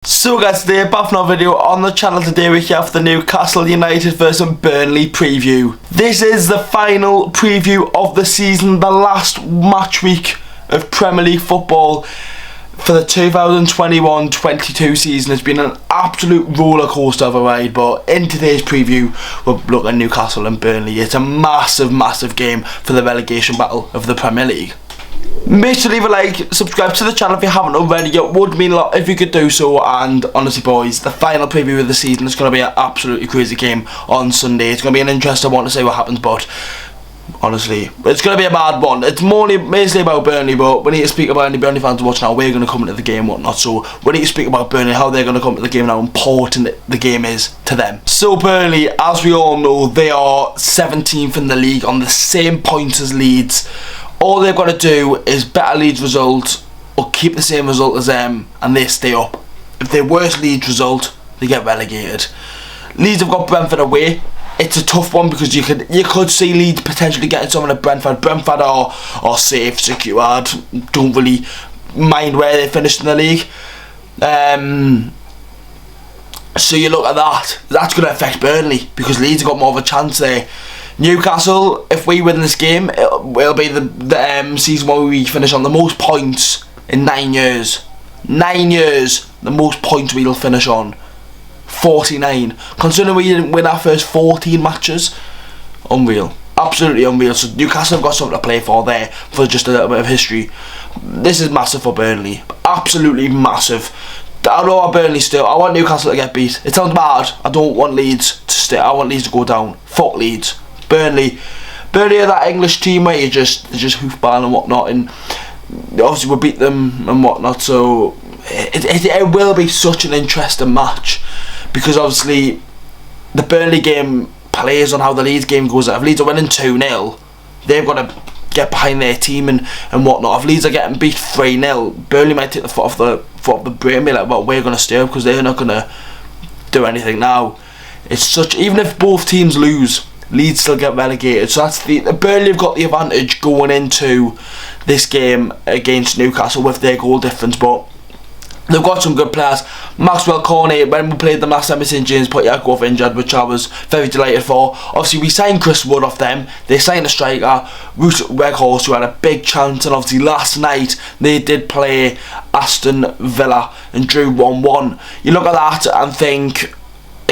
So guys, today back for another video on the channel. Today we have the Newcastle United vs Burnley preview. This is the final preview of the season, the last match week of Premier League football for the 2021-22 season. It's been an absolute roller coaster of a ride, but in today's preview we'll look at Newcastle and Burnley. It's a massive game for the relegation battle of the Premier League. Make sure to leave a like, subscribe to the channel if you haven't already. It would mean a lot if you could do so. And honestly boys, the final preview of the season is going to be an absolutely crazy game on Sunday. It's going to be an interesting one to see what happens, but honestly, it's going to be a bad one. It's mostly about Burnley, but we need to speak about any Burnley fans watching how we're going to come into the game and whatnot. So we need to speak about Burnley, how they're going to come into the game and how important the game is to them. So Burnley, as we all know, they are 17th in the league on the same points as Leeds. All they've got to do is better Leeds result or keep the same result as them and they stay up. If they're worse Leeds result, they get relegated. Leeds have got Brentford away. It's a tough one because you could see Leeds potentially getting someone at Brentford. Brentford are safe, secured, don't really mind where they finished in the league. So you look at that, that's going to affect Burnley because Leeds have got more of a chance there. Newcastle, if we win this game, it will be the season where we finish on the most points in 9 years. 9 years, the most points we'll finish on. 49. Considering we didn't win our first 14 matches, unreal. Absolutely unreal. So Newcastle have got something to play for there, for just a little bit of history. This is massive for Burnley. Absolutely massive. I know our Burnley still. I want Newcastle to get beat. It sounds bad. I don't want Leeds to stay. I want Leeds to go down. Fuck Leeds. Burnley are that English team where you just hoofball and whatnot, and obviously we beat them and whatnot. So it will be such an interesting match because obviously the Burnley game plays on how the Leeds game goes. If Leeds are winning 2-0, they've got to get behind their team and whatnot. If Leeds are getting beat 3-0, Burnley might take the foot off the brake and be like, well, we're going to stay up because they're not going to do anything now. It's such, even if both teams lose, Leeds still get relegated. So that's the Burnley have got the advantage going into this game against Newcastle with their goal difference, but they've got some good players. Maxwell Cornet, when we played them last time, St James put Yakov injured, which I was very delighted for. Obviously we signed Chris Wood off them. They signed a striker, Root Weghorst, who had a big chance, and obviously last night they did play Aston Villa and drew 1-1. You look at that and think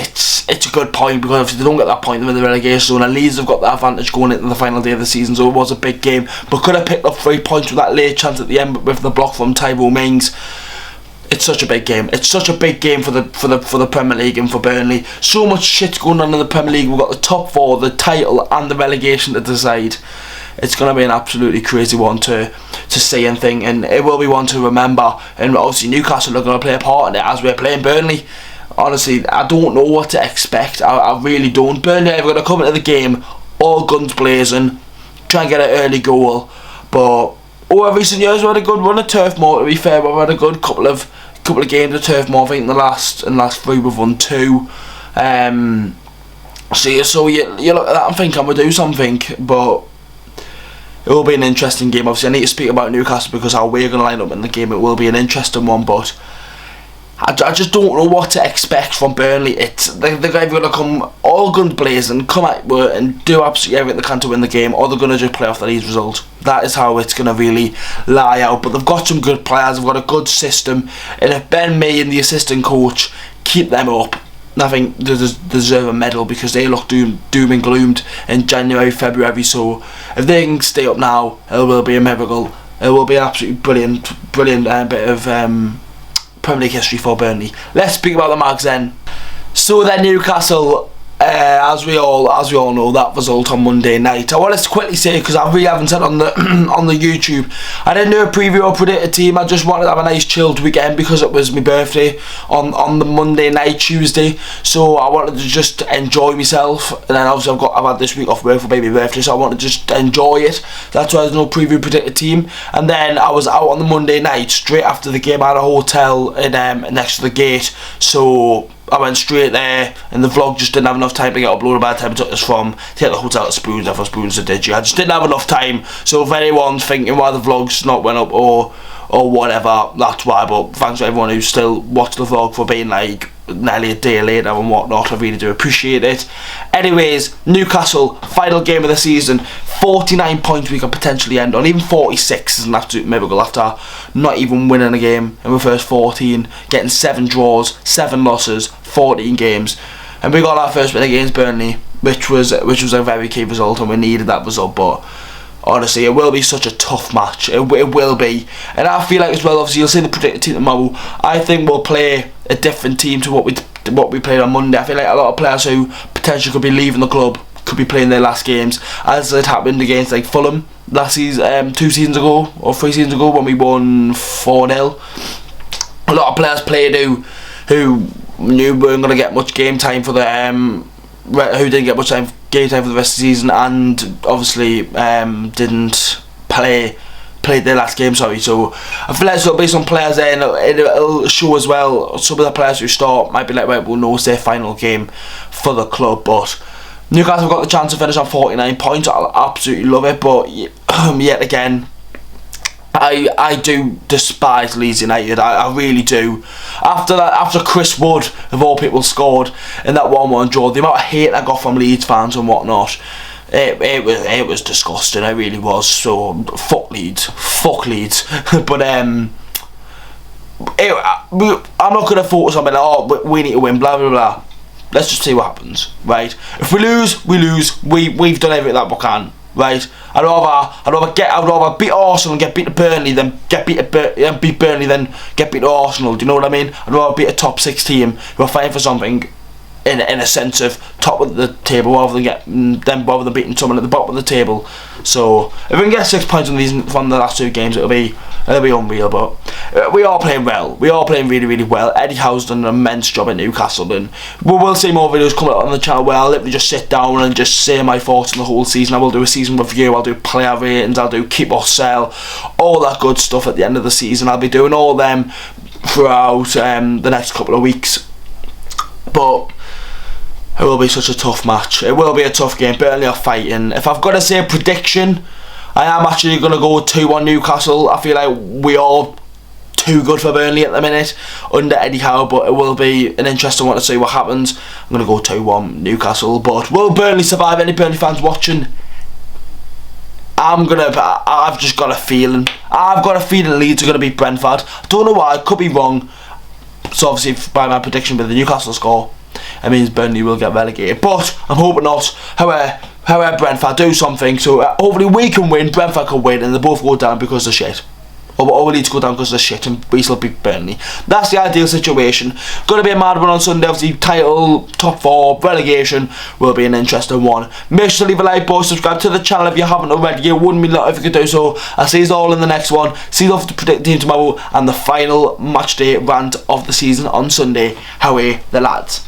it's a good point because if they don't get that point, they're in the relegation zone, and Leeds have got that advantage going into the final day of the season. So it was a big game, but could have picked up 3 points with that late chance at the end with the block from Tyrone Mings. It's such a big game. It's such a big game for the Premier League and for Burnley. So much shit's going on in the Premier League. We've got the top 4, the title, and the relegation to decide. It's going to be an absolutely crazy one to see and think, and it will be one to remember. And obviously Newcastle are going to play a part in it as we're playing Burnley. Honestly, I don't know what to expect. I really don't. Burnley are going to come into the game all guns blazing, try and get an early goal. But over recent years, we had a good run of Turf Moor. To be fair, we've had a good couple of games of Turf Moor. I think in the last 3 we've won 2. So you look at that and think, can we do something? But it will be an interesting game. Obviously, I need to speak about Newcastle because how we're going to line up in the game. It will be an interesting one, but I just don't know what to expect from Burnley. They're either going to come all guns blazing, come at work and do absolutely everything they can to win the game, or they're going to just play off the Leeds result. That is how it's going to really lie out. But they've got some good players, they've got a good system, and if Ben May and the assistant coach keep them up, I think they deserve a medal because they look doom and gloomed in January, February. So if they can stay up now, it will be a miracle. It will be an absolutely brilliant bit of Premier League history for Burnley. Let's speak about the Mags then. So then Newcastle, as we all know, that result on Monday night. I want to quickly say, because I really haven't said on the on the YouTube, I didn't do a preview or predict a team. I just wanted to have a nice chilled weekend because it was my birthday on the Monday night, Tuesday. So I wanted to just enjoy myself, and then obviously I've had this week off work for baby birthday, so I wanted to just enjoy it. That's why there's no preview predict a team. And then I was out on the Monday night straight after the game. I had a hotel in next to the gate, so I went straight there, and the vlog just didn't have enough time to get uploaded by the time it took us from to get the hotel to Spoons, for Spoons to Digi. I just didn't have enough time, so if anyone's thinking why the vlog's not went up or whatever, that's why. But thanks to everyone who still watched the vlog for being like nearly a day later and whatnot. I really do appreciate it. Anyways, Newcastle, final game of the season, 49 points we could potentially end on. Even 46 is an absolute miracle after not even winning a game in the first 14, getting 7 draws, 7 losses, 14 games, and we got our first win against Burnley, which was a very key result, and we needed that result. But honestly, it will be such a tough match. It will be. And I feel like as well, obviously, you'll see the predicted team tomorrow. I think we'll play a different team to what we played on Monday. I feel like a lot of players who potentially could be leaving the club could be playing their last games, as it happened against like Fulham last season, 2 seasons ago or 3 seasons ago when we won 4-0. A lot of players played who knew weren't going to get much game time for the who didn't get much game time for the rest of the season, and obviously didn't played their last game, sorry. So I feel like there'll be some players there, and it'll show as well. Some of the players who start might be like, right, we'll know it's their final game for the club. But Newcastle got the chance to finish on 49 points. I absolutely love it, but yet again, I do despise Leeds United. I really do. After Chris Wood of all people scored in that 1-1 draw, the amount of hate I got from Leeds fans and whatnot, it was disgusting. It really was. So fuck Leeds, but I'm not gonna focus on being like, oh, we need to win, blah blah blah. Let's just see what happens, right? If we lose, we lose. We've done everything that we can. Right, I'd rather beat Arsenal and get beat to Burnley than beat Burnley than get beat to Arsenal. Do you know what I mean? I'd rather beat a top 6 team who are fighting for something in a sense of top of the table rather than beating someone at the bottom of the table. So if we can get 6 points from the last 2 games, it'll be unreal. But we are playing well. We are playing really, really well. Eddie Howe's done an immense job at Newcastle, and we will see more videos coming out on the channel where I'll literally just sit down and just say my thoughts on the whole season. I will do a season review, I'll do player ratings, I'll do keep or sell, all that good stuff at the end of the season. I'll be doing all of them throughout the next couple of weeks. But it will be such a tough match. It will be a tough game. Burnley are fighting. If I've got to say a prediction, I am actually going to go 2-1 Newcastle. I feel like we are too good for Burnley at the minute under Eddie Howe, but it will be an interesting one to see what happens. I'm going to go 2-1 Newcastle. But will Burnley survive? Any Burnley fans watching? I've just got a feeling. I've got a feeling Leeds are going to beat Brentford. I don't know why. I could be wrong. So obviously by my prediction with the Newcastle score, it means Burnley will get relegated, but I'm hoping not. However, Brentford do something, so hopefully we can win, Brentford can win, and they both go down because of shit. Or we need to go down because of shit, and we still beat Burnley. That's the ideal situation. Going to be a mad one on Sunday. Obviously, title, top 4, relegation will be an interesting one. Make sure to leave a like, boys, subscribe to the channel if you haven't already. It wouldn't mean a lot if you could do so. I'll see you all in the next one. See you off to predict the team tomorrow and the final match day rant of the season on Sunday. How are the lads?